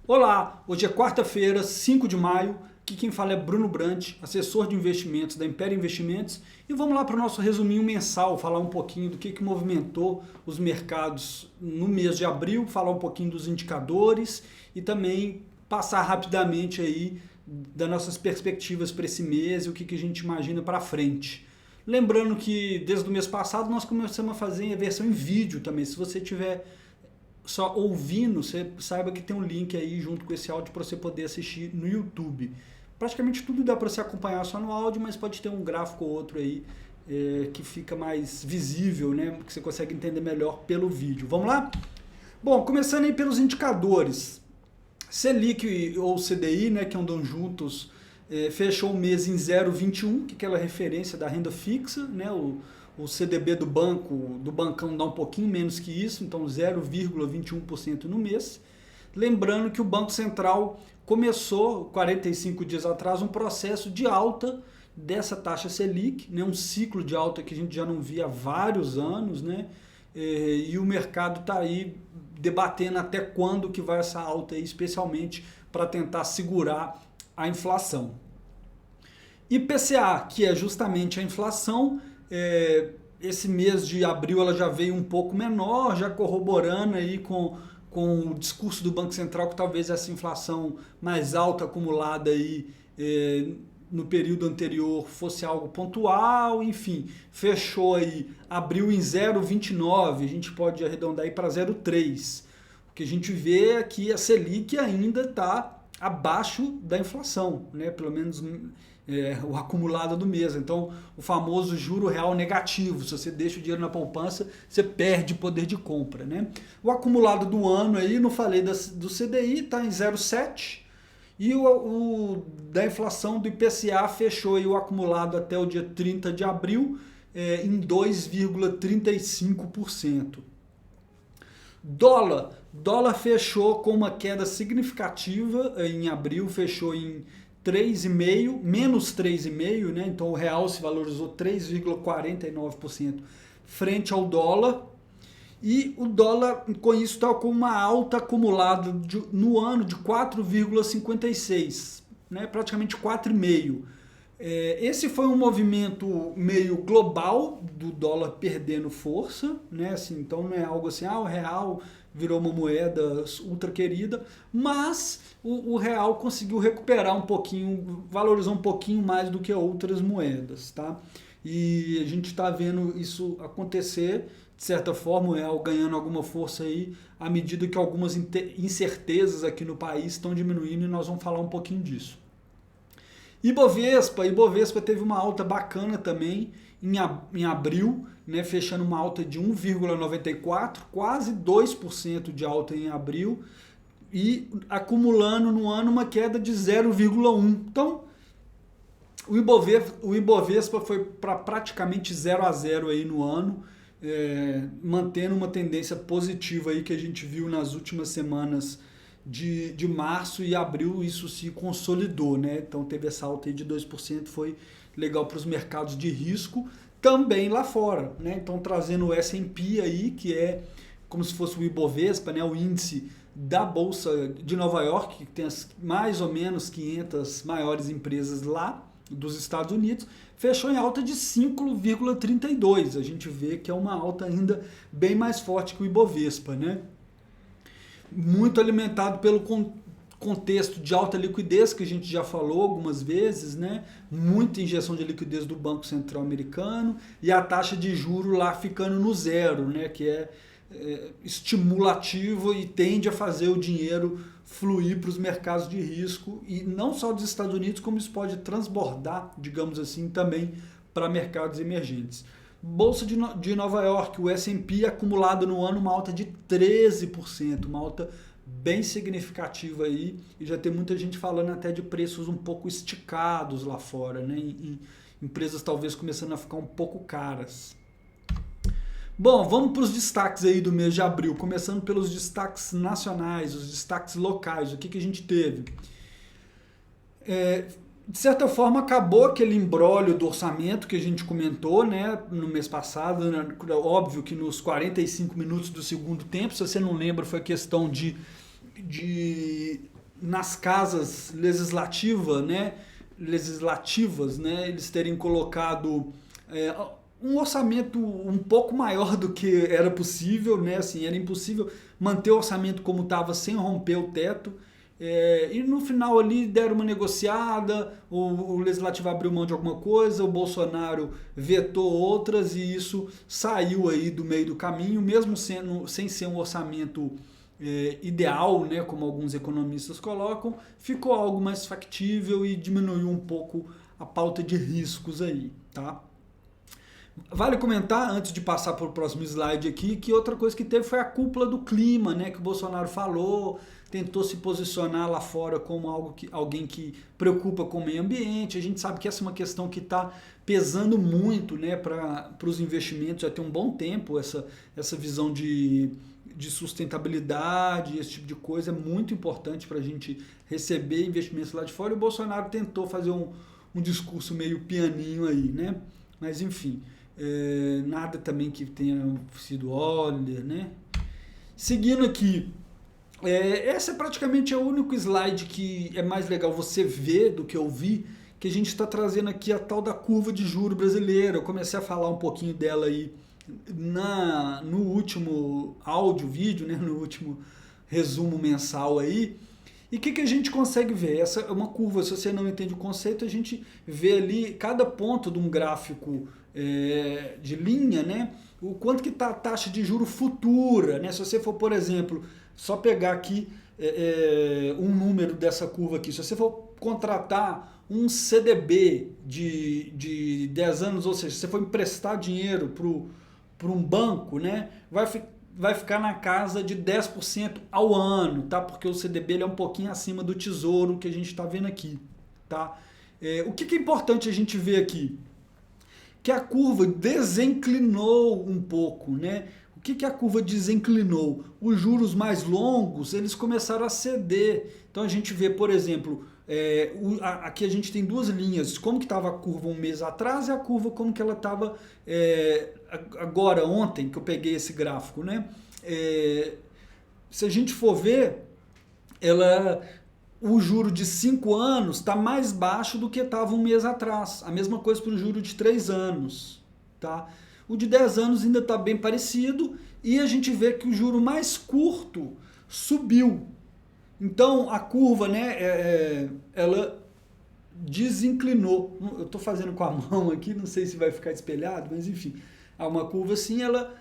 Olá, hoje é quarta-feira, 5 de maio. Aqui quem fala é Bruno Brant, assessor de investimentos da Império Investimentos. E vamos lá para o nosso resuminho mensal, falar um pouquinho do que movimentou os mercados no mês de abril, falar um pouquinho dos indicadores e também passar rapidamente aí das nossas perspectivas para esse mês e o que a gente imagina para frente. Lembrando que desde o mês passado nós começamos a fazer a versão em vídeo também. Se você tiver só ouvindo, você saiba que tem um link aí junto com esse áudio para você poder assistir no YouTube. Praticamente tudo dá para você acompanhar só no áudio, mas pode ter um gráfico ou outro aí que fica mais visível, né? Que você consegue entender melhor pelo vídeo. Vamos lá? Bom, começando aí pelos indicadores. Selic ou CDI, né, que andam juntos, fechou o mês em 0,21, que é aquela referência da renda fixa, né? O CDB do bancão dá um pouquinho menos que isso, então 0,21% no mês. Lembrando que o Banco Central começou, 45 dias atrás, um processo de alta dessa taxa Selic, né? Um ciclo de alta que a gente já não via há vários anos, né? E o mercado está aí debatendo até quando que vai essa alta, aí, especialmente para tentar segurar a inflação. IPCA, que é justamente a inflação, esse mês de abril ela já veio um pouco menor, já corroborando aí com o discurso do Banco Central que talvez essa inflação mais alta acumulada aí no período anterior fosse algo pontual, enfim, fechou aí, abriu em 0,29, a gente pode arredondar aí para 0,3. O que a gente vê é que a Selic ainda está abaixo da inflação, né? Pelo menos o acumulado do mês. Então, o famoso juro real negativo. Se você deixa o dinheiro na poupança, você perde poder de compra, né? O acumulado do ano aí, não falei do CDI, está em 0,7. E o da inflação do IPCA fechou aí o acumulado até o dia 30 de abril em 2,35%. Dólar fechou com uma queda significativa em abril, fechou em 3,5, menos 3,5, né? Então o real se valorizou 3,49% frente ao dólar. E o dólar, com isso, está com uma alta acumulada no ano de 4,56, né? Praticamente 4,5. Esse foi um movimento meio global do dólar perdendo força, né? Assim, então não é algo assim, o real virou uma moeda ultra querida, mas o real conseguiu recuperar um pouquinho, valorizar um pouquinho mais do que outras moedas, tá? E a gente está vendo isso acontecer, de certa forma, o real ganhando alguma força aí, à medida que algumas incertezas aqui no país estão diminuindo, e nós vamos falar um pouquinho disso. Ibovespa teve uma alta bacana também em abril, né, fechando uma alta de 1,94, quase 2% de alta em abril e acumulando no ano uma queda de 0,1. Então, o Ibovespa foi para praticamente 0 a 0 aí no ano, mantendo uma tendência positiva aí que a gente viu nas últimas semanas de março e abril, isso se consolidou, né? Então teve essa alta aí de 2%, foi legal para os mercados de risco, também lá fora, né? Então trazendo o S&P aí, que é como se fosse o Ibovespa, né? O índice da Bolsa de Nova York, que tem mais ou menos 500 maiores empresas lá dos Estados Unidos, fechou em alta de 5,32. A gente vê que é uma alta ainda bem mais forte que o Ibovespa, né? Muito alimentado pelo contexto de alta liquidez, que a gente já falou algumas vezes, né? Muita injeção de liquidez do Banco Central americano e a taxa de juro lá ficando no zero, né? Que é estimulativo e tende a fazer o dinheiro fluir para os mercados de risco, e não só dos Estados Unidos, como isso pode transbordar, digamos assim, também para mercados emergentes. Bolsa de Nova York, o S&P acumulado no ano uma alta de 13%, uma alta bem significativa aí, e já tem muita gente falando até de preços um pouco esticados lá fora, né? Empresas talvez começando a ficar um pouco caras. Bom, vamos para os destaques aí do mês de abril, começando pelos destaques nacionais, os destaques locais, o que a gente teve? De certa forma, acabou aquele imbróglio do orçamento que a gente comentou, né, no mês passado, né? Óbvio que nos 45 minutos do segundo tempo, se você não lembra, foi questão de nas casas legislativas, né, eles terem colocado um orçamento um pouco maior do que era possível, né, assim, era impossível manter o orçamento como estava sem romper o teto. E no final ali deram uma negociada, o Legislativo abriu mão de alguma coisa, o Bolsonaro vetou outras e isso saiu aí do meio do caminho, mesmo sem ser um orçamento ideal, né, como alguns economistas colocam, ficou algo mais factível e diminuiu um pouco a pauta de riscos aí, tá? Vale comentar, antes de passar para o próximo slide aqui, que outra coisa que teve foi a cúpula do clima, né, que o Bolsonaro falou, tentou se posicionar lá fora como alguém que preocupa com o meio ambiente. A gente sabe que essa é uma questão que está pesando muito, né, para os investimentos, já tem um bom tempo, essa visão de sustentabilidade, esse tipo de coisa é muito importante para a gente receber investimentos lá de fora, e o Bolsonaro tentou fazer um discurso meio pianinho aí, né? Mas enfim, nada também que tenha sido olha, né? Seguindo aqui, essa é praticamente o único slide que é mais legal você ver do que ouvir, que a gente está trazendo aqui a tal da curva de juros brasileira. Eu comecei a falar um pouquinho dela aí no último vídeo, né, no último resumo mensal aí. E o que a gente consegue ver? Essa é uma curva, se você não entende o conceito, a gente vê ali cada ponto de um gráfico de linha, né, o quanto que está a taxa de juro futura, né? Se você for, por exemplo, só pegar aqui um número dessa curva aqui, se você for contratar um CDB de 10 anos, ou seja, se você for emprestar dinheiro para um banco, né, vai ficar na casa de 10% ao ano, tá? Porque o CDB ele é um pouquinho acima do tesouro que a gente está vendo aqui, tá? O que é importante a gente ver aqui? Que a curva desenclinou um pouco, né? O que a curva desenclinou? Os juros mais longos, eles começaram a ceder. Então a gente vê, por exemplo, aqui a gente tem duas linhas, como que estava a curva um mês atrás e a curva como que ela estava agora, ontem, que eu peguei esse gráfico, né? Se a gente for ver, o juro de 5 anos está mais baixo do que estava um mês atrás. A mesma coisa para o juro de 3 anos. Tá? O de 10 anos ainda está bem parecido e a gente vê que o juro mais curto subiu. Então a curva, né, ela desinclinou. Eu estou fazendo com a mão aqui, não sei se vai ficar espelhado, mas enfim. Uma curva assim, ela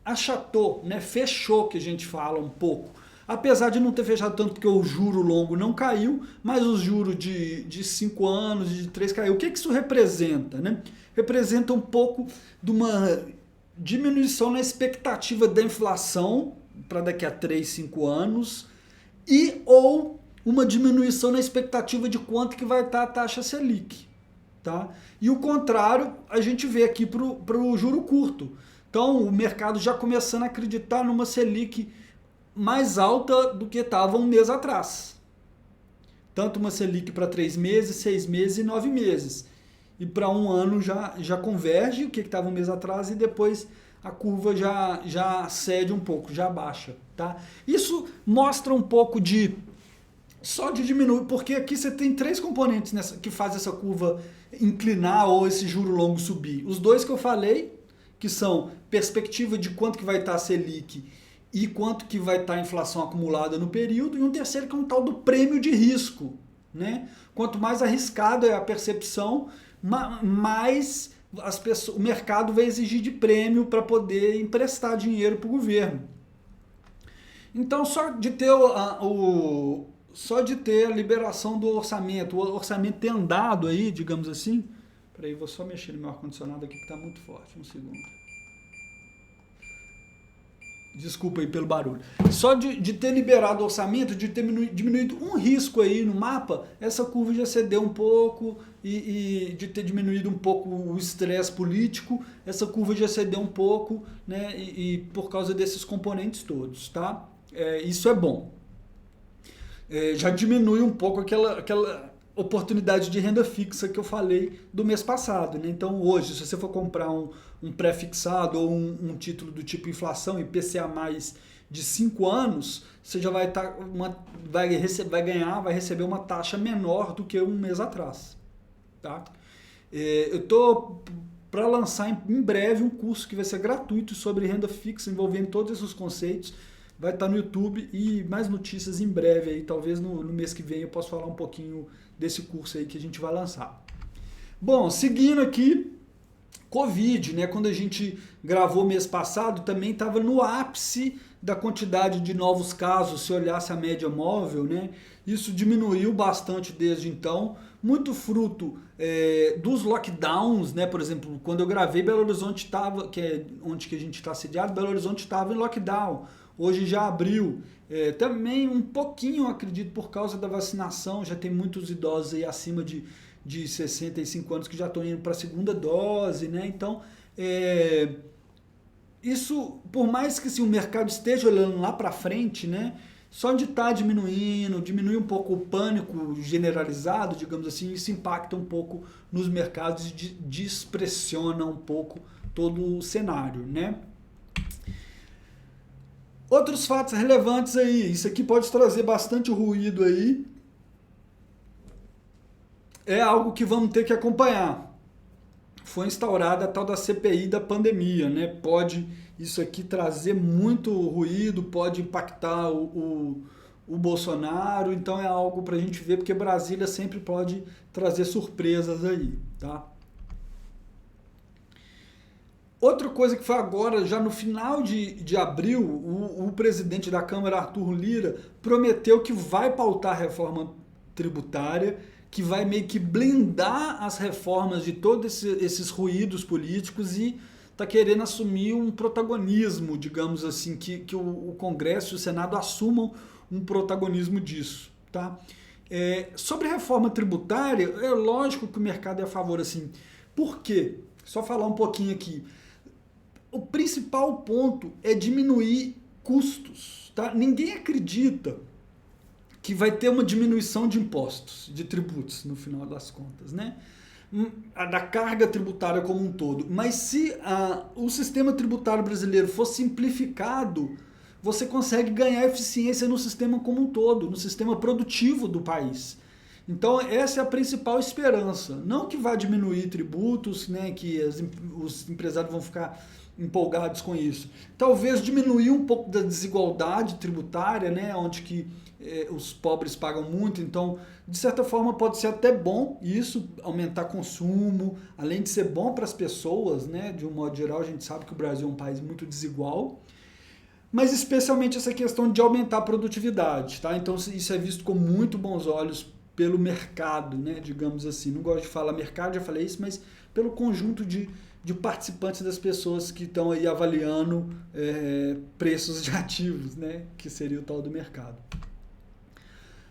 achatou, né, fechou, que a gente fala um pouco. Apesar de não ter fechado tanto porque o juro longo não caiu, mas o juro de 5 anos, de 3 caiu. O que isso representa? Né? Representa um pouco de uma diminuição na expectativa da inflação para daqui a 3, 5 anos ou uma diminuição na expectativa de quanto que vai estar a taxa Selic. Tá? E o contrário a gente vê aqui para o juro curto. Então o mercado já começando a acreditar numa Selic mais alta do que estava um mês atrás. Tanto uma Selic para 3 meses, 6 meses e 9 meses. E para um ano já converge o que estava um mês atrás e depois a curva já cede um pouco, já baixa. Tá? Isso mostra um pouco só de diminuir, porque aqui você tem 3 componentes que fazem essa curva inclinar ou esse juro longo subir. Os 2 que eu falei, que são perspectiva de quanto que vai estar a Selic e quanto que vai estar a inflação acumulada no período, e um terceiro que é um tal do prêmio de risco. Né? Quanto mais arriscado é a percepção, mais o mercado vai exigir de prêmio para poder emprestar dinheiro para o governo. Então, só de ter a liberação do orçamento, o orçamento ter andado aí, digamos assim. Peraí, vou só mexer no meu ar-condicionado aqui que está muito forte, um segundo. Desculpa aí pelo barulho. Só de ter liberado o orçamento, de ter diminuído um risco aí no mapa, essa curva já cedeu um pouco e de ter diminuído um pouco o estresse político, essa curva já cedeu um pouco, né, e por causa desses componentes todos, tá? Isso é bom. Já diminui um pouco aquela oportunidade de renda fixa que eu falei do mês passado. Né? Então hoje, se você for comprar um pré-fixado ou um título do tipo inflação IPCA mais de 5 anos, você já vai vai receber uma taxa menor do que um mês atrás. Tá? Eu estou para lançar em breve um curso que vai ser gratuito sobre renda fixa, envolvendo todos esses conceitos. Vai estar no YouTube e mais notícias em breve aí, talvez no mês que vem eu possa falar um pouquinho desse curso aí que a gente vai lançar. Bom, seguindo aqui, Covid, né? Quando a gente gravou mês passado, também estava no ápice da quantidade de novos casos, se olhasse a média móvel, né? Isso diminuiu bastante desde então, muito fruto dos lockdowns, né? Por exemplo, quando eu gravei, Belo Horizonte estava, que é onde que a gente está sediado, Belo Horizonte estava em lockdown. Hoje já abriu. Também um pouquinho, eu acredito, por causa da vacinação, já tem muitos idosos aí acima de 65 anos que já estão indo para a segunda dose, né? Então, isso, por mais que assim, o mercado esteja olhando lá para frente, né? Só de estar diminuindo, diminui um pouco o pânico generalizado, digamos assim, isso impacta um pouco nos mercados e despressiona um pouco todo o cenário, né? Outros fatos relevantes aí, isso aqui pode trazer bastante ruído aí, é algo que vamos ter que acompanhar. Foi instaurada a tal da CPI da pandemia, né? Pode isso aqui trazer muito ruído, pode impactar o Bolsonaro, então é algo para a gente ver, porque Brasília sempre pode trazer surpresas aí, tá? Outra coisa que foi agora, já no final de abril, o presidente da Câmara, Arthur Lira, prometeu que vai pautar a reforma tributária, que vai meio que blindar as reformas de todos esses ruídos políticos e está querendo assumir um protagonismo, digamos assim, que o Congresso e o Senado assumam um protagonismo disso. Tá? Sobre reforma tributária, é lógico que o mercado é a favor, assim. Por quê? Só falar um pouquinho aqui. O principal ponto é diminuir custos. Tá? Ninguém acredita que vai ter uma diminuição de impostos, de tributos, no final das contas, né? Da carga tributária como um todo. Mas se o sistema tributário brasileiro for simplificado, você consegue ganhar eficiência no sistema como um todo, no sistema produtivo do país. Então essa é a principal esperança. Não que vá diminuir tributos, né, que os empresários vão ficar empolgados com isso. Talvez diminuir um pouco da desigualdade tributária, né, onde que os pobres pagam muito, então de certa forma pode ser até bom isso, aumentar consumo, além de ser bom para as pessoas, né, de um modo geral. A gente sabe que o Brasil é um país muito desigual, mas especialmente essa questão de aumentar a produtividade, tá? Então isso é visto com muito bons olhos pelo mercado, né, digamos assim. Não gosto de falar mercado, já falei isso, mas pelo conjunto de participantes, das pessoas que estão aí avaliando preços de ativos, né, que seria o tal do mercado.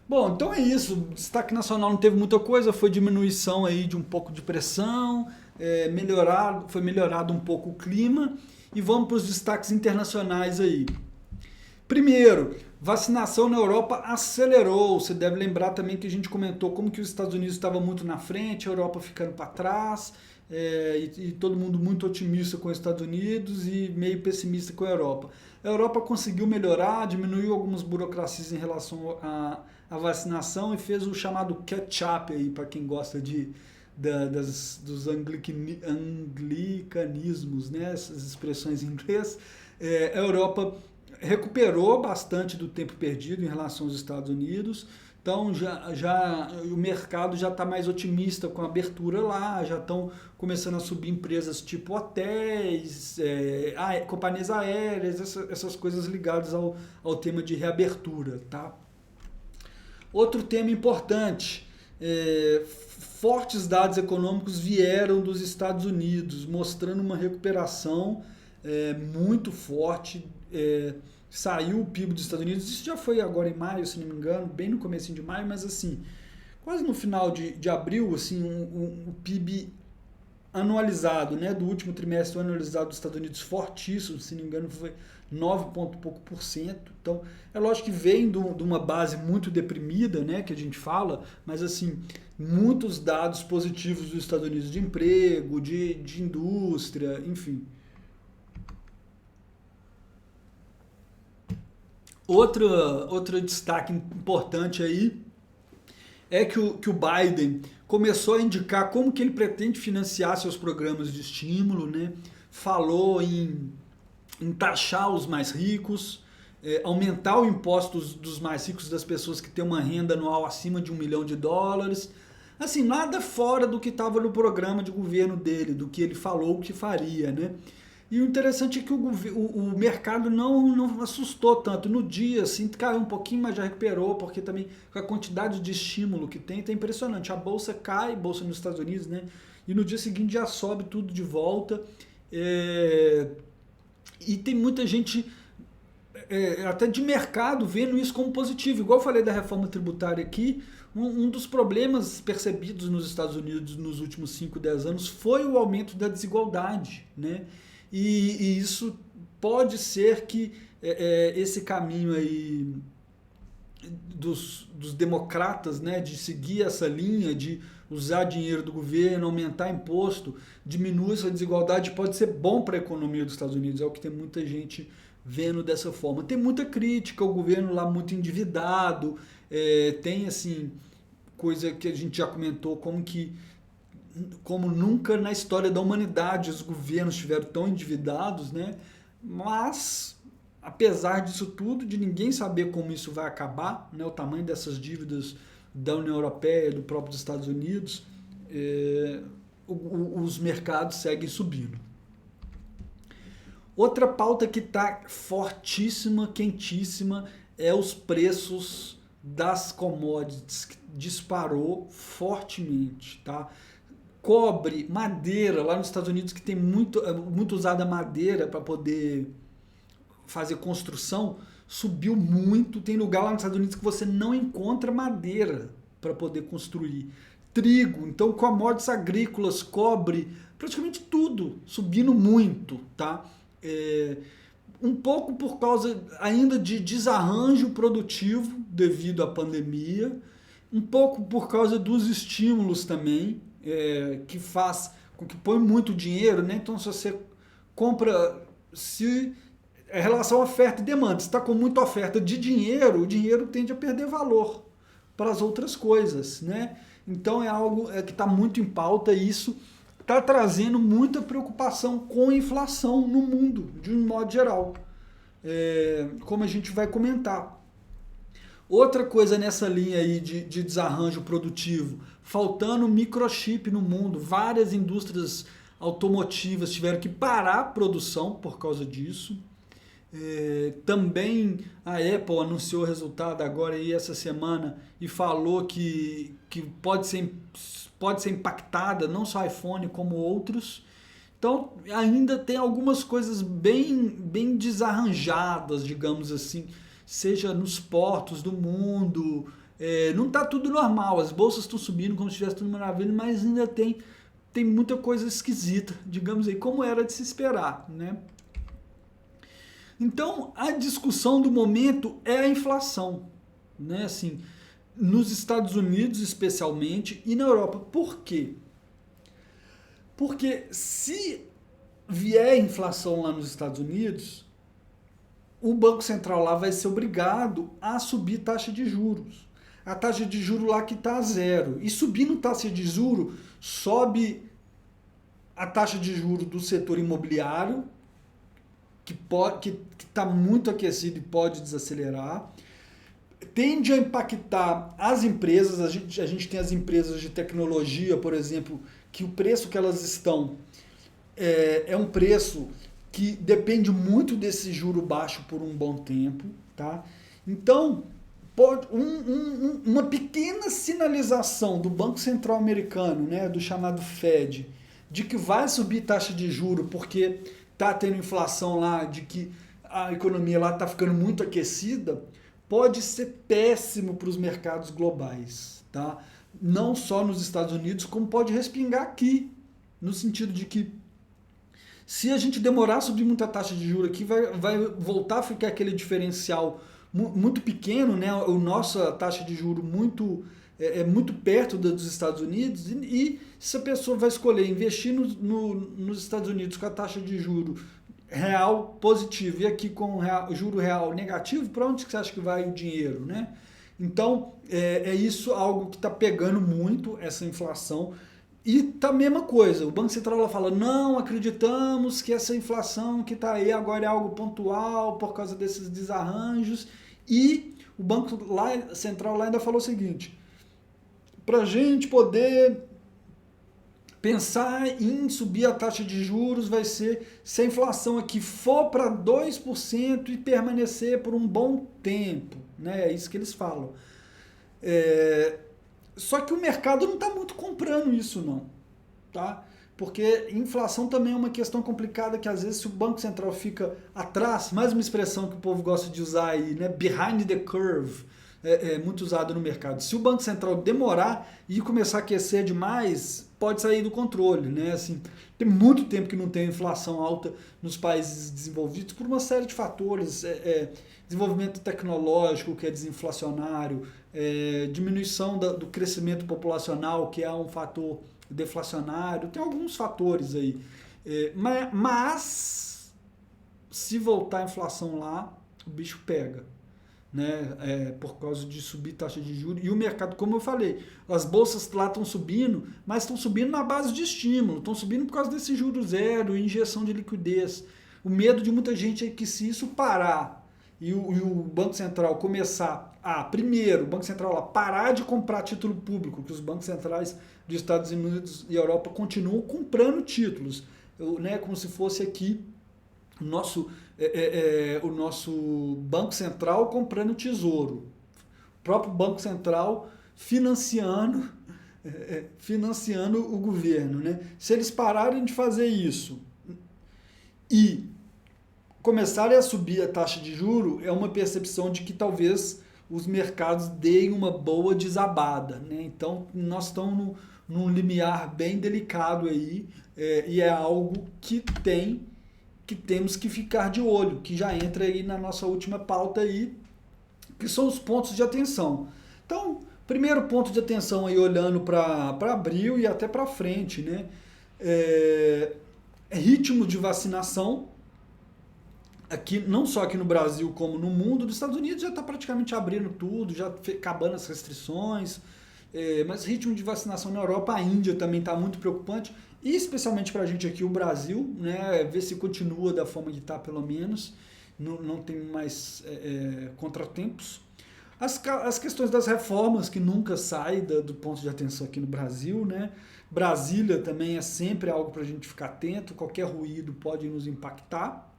Bom, então é isso. O destaque nacional não teve muita coisa, foi diminuição aí de um pouco de pressão, foi melhorado um pouco o clima, e vamos para os destaques internacionais aí. Primeiro, vacinação na Europa acelerou. Você deve lembrar também que a gente comentou como que os Estados Unidos estavam muito na frente, a Europa ficando para trás, e todo mundo muito otimista com os Estados Unidos e meio pessimista com a Europa. A Europa conseguiu melhorar, diminuiu algumas burocracias em relação à vacinação e fez o chamado catch-up aí, para quem gosta dos anglicanismos, né? Essas expressões em inglês. A Europa recuperou bastante do tempo perdido em relação aos Estados Unidos. Então o mercado já está mais otimista com a abertura lá, já estão começando a subir empresas tipo hotéis, companhias aéreas, essas coisas ligadas ao tema de reabertura. Tá? Outro tema importante, fortes dados econômicos vieram dos Estados Unidos, mostrando uma recuperação muito forte. Saiu o PIB dos Estados Unidos, isso já foi agora em maio, se não me engano, bem no comecinho de maio, mas assim, quase no final de abril, assim, um PIB anualizado, né, do último trimestre anualizado dos Estados Unidos fortíssimo, se não me engano foi 9 ponto pouco por cento. Então, é lógico que vem de uma base muito deprimida, né, que a gente fala, mas assim, muitos dados positivos dos Estados Unidos de emprego, de indústria, enfim. Outro destaque importante aí é que o Biden começou a indicar como que ele pretende financiar seus programas de estímulo, né? Falou em taxar os mais ricos, aumentar o imposto dos mais ricos, das pessoas que têm uma renda anual acima de US$ 1 milhão. Assim, nada fora do que estava no programa de governo dele, do que ele falou que faria, né? E o interessante é que o mercado não assustou tanto. No dia, assim, caiu um pouquinho, mas já recuperou, porque também com a quantidade de estímulo que tem, tá impressionante. A bolsa cai, bolsa nos Estados Unidos, né? E no dia seguinte já sobe tudo de volta. E tem muita gente, até de mercado, vendo isso como positivo. Igual eu falei da reforma tributária aqui, um dos problemas percebidos nos Estados Unidos nos últimos 5, 10 anos foi o aumento da desigualdade, né? E isso pode ser que esse caminho aí dos democratas, né, de seguir essa linha, de usar dinheiro do governo, aumentar imposto, diminuir essa desigualdade, pode ser bom para a economia dos Estados Unidos, é o que tem muita gente vendo dessa forma. Tem muita crítica, o governo lá muito endividado, tem assim, coisa que a gente já comentou, como nunca na história da humanidade os governos estiveram tão endividados, né? Mas, apesar disso tudo, de ninguém saber como isso vai acabar, né? O tamanho dessas dívidas da União Europeia, do próprio dos Estados Unidos, os mercados seguem subindo. Outra pauta que está fortíssima, quentíssima, é os preços das commodities, que disparou fortemente, tá? Cobre, madeira, lá nos Estados Unidos, que tem muito usada madeira para poder fazer construção, subiu muito. Tem lugar lá nos Estados Unidos que você não encontra madeira para poder construir. Trigo, então commodities agrícolas, cobre, praticamente tudo subindo muito, tá? Um pouco por causa ainda de desarranjo produtivo devido à pandemia, um pouco por causa dos estímulos também, que faz com que põe muito dinheiro, né? Então se você compra, se é relação oferta e demanda, se está com muita oferta de dinheiro, o dinheiro tende a perder valor para as outras coisas, né? Então é algo que está muito em pauta, e isso está trazendo muita preocupação com a inflação no mundo, de um modo geral, como a gente vai comentar. Outra coisa nessa linha aí de desarranjo produtivo, faltando microchip no mundo, várias indústrias automotivas tiveram que parar a produção por causa disso. Também a Apple anunciou o resultado agora aí essa semana e falou que pode ser impactada, não só iPhone como outros. Então ainda tem algumas coisas bem desarranjadas, digamos assim, seja nos portos do mundo. Não está tudo normal, as bolsas estão subindo como se estivesse tudo maravilha, mas ainda tem muita coisa esquisita, digamos aí, como era de se esperar, né? Então, a discussão do momento é a inflação, né? Assim, nos Estados Unidos especialmente e na Europa. Por quê? Porque se vier inflação lá nos Estados Unidos, o Banco Central lá vai ser obrigado a subir taxa de juros. A taxa de juros lá que está a zero. E subindo taxa de juros, sobe a taxa de juros do setor imobiliário, que está muito aquecido e pode desacelerar. Tende a impactar as empresas. A gente tem as empresas de tecnologia, por exemplo, que o preço que elas estão é um preço que depende muito desse juro baixo por um bom tempo, tá? Então, uma pequena sinalização do Banco Central americano, né, do chamado Fed, de que vai subir taxa de juro porque está tendo inflação lá, de que a economia lá está ficando muito aquecida, pode ser péssimo para os mercados globais, tá? Não só nos Estados Unidos, como pode respingar aqui, no sentido de que se a gente demorar a subir muita taxa de juros aqui, vai voltar a ficar aquele diferencial muito pequeno, né? A nossa taxa de juros muito perto dos Estados Unidos, e se a pessoa vai escolher investir nos Estados Unidos com a taxa de juros real positivo. E aqui com juro real negativo, para onde que você acha que vai o dinheiro, né? Então, é isso algo que está pegando muito, essa inflação. E tá a mesma coisa, o Banco Central lá fala, não acreditamos que essa inflação que está aí agora é algo pontual por causa desses desarranjos. E o Banco Central lá ainda falou o seguinte, para a gente poder pensar em subir a taxa de juros vai ser se a inflação aqui for para 2% e permanecer por um bom tempo, né? É isso que eles falam. Só que o mercado não está muito comprando isso não, tá? Porque inflação também é uma questão complicada que às vezes se o Banco Central fica atrás, mais uma expressão que o povo gosta de usar aí, né? Behind the curve, é muito usado no mercado. Se o Banco Central demorar e começar a aquecer demais, pode sair do controle, né? Assim, tem muito tempo que não tem inflação alta nos países desenvolvidos por uma série de fatores, desenvolvimento tecnológico, que é desinflacionário, diminuição do crescimento populacional, que é um fator deflacionário, tem alguns fatores aí. Mas, se voltar a inflação lá, o bicho pega. Né, por causa de subir taxa de juros. E o mercado, como eu falei, as bolsas lá estão subindo, mas estão subindo na base de estímulo, estão subindo por causa desse juro zero, injeção de liquidez. O medo de muita gente é que se isso parar e o Banco Central começar primeiro, o Banco Central lá parar de comprar título público, que os bancos centrais dos Estados Unidos e Europa continuam comprando títulos, né, como se fosse aqui o nosso Banco Central comprando tesouro. O próprio Banco Central financiando o governo. Né? Se eles pararem de fazer isso e começarem a subir a taxa de juro, é uma percepção de que talvez os mercados deem uma boa desabada. Né? Então, nós estamos num limiar bem delicado aí, e é algo que temos que ficar de olho, que já entra aí na nossa última pauta aí, que são os pontos de atenção. Então, primeiro ponto de atenção aí, olhando para abril e até para frente, né? Ritmo de vacinação, aqui, não só aqui no Brasil como no mundo. Dos Estados Unidos já está praticamente abrindo tudo, já acabando as restrições, mas ritmo de vacinação na Europa, a Índia também está muito preocupante, e especialmente para a gente aqui, o Brasil, né, ver se continua da forma que está, pelo menos, não tem mais contratempos. As questões das reformas, que nunca saem do ponto de atenção aqui no Brasil, né? Brasília também é sempre algo para a gente ficar atento, qualquer ruído pode nos impactar.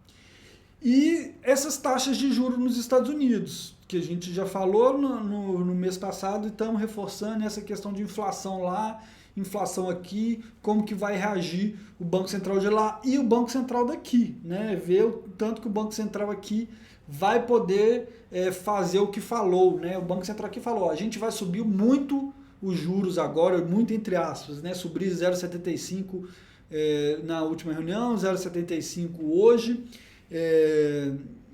E essas taxas de juros nos Estados Unidos, que a gente já falou no mês passado, e estamos reforçando essa questão de inflação lá, inflação aqui, como que vai reagir o Banco Central de lá e o Banco Central daqui, né? Ver o tanto que o Banco Central aqui vai poder fazer o que falou, né? O Banco Central aqui falou, a gente vai subir muito os juros agora, muito entre aspas, né? Subir 0,75 na última reunião, 0,75 hoje.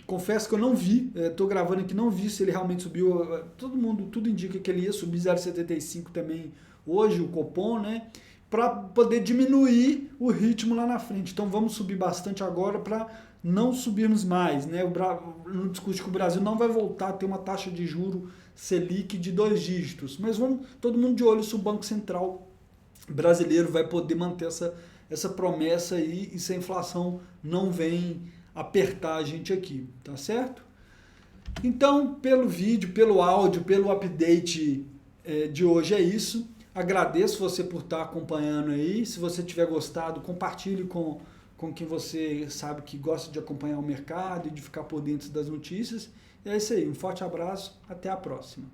Confesso que eu não vi, estou gravando aqui, não vi se ele realmente subiu. Tudo indica que ele ia subir 0,75 também hoje, o Copom, né? Para poder diminuir o ritmo lá na frente. Então vamos subir bastante agora para não subirmos mais, né? No discurso que o Brasil não vai voltar a ter uma taxa de juro Selic de 2 dígitos, mas vamos todo mundo de olho se o Banco Central brasileiro vai poder manter essa promessa aí, e se a inflação não vem apertar a gente aqui, tá certo? Então, pelo vídeo, pelo áudio, pelo update de hoje é isso. Agradeço você por estar acompanhando aí. Se você tiver gostado, compartilhe com quem você sabe que gosta de acompanhar o mercado e de ficar por dentro das notícias. E é isso aí, um forte abraço, até a próxima.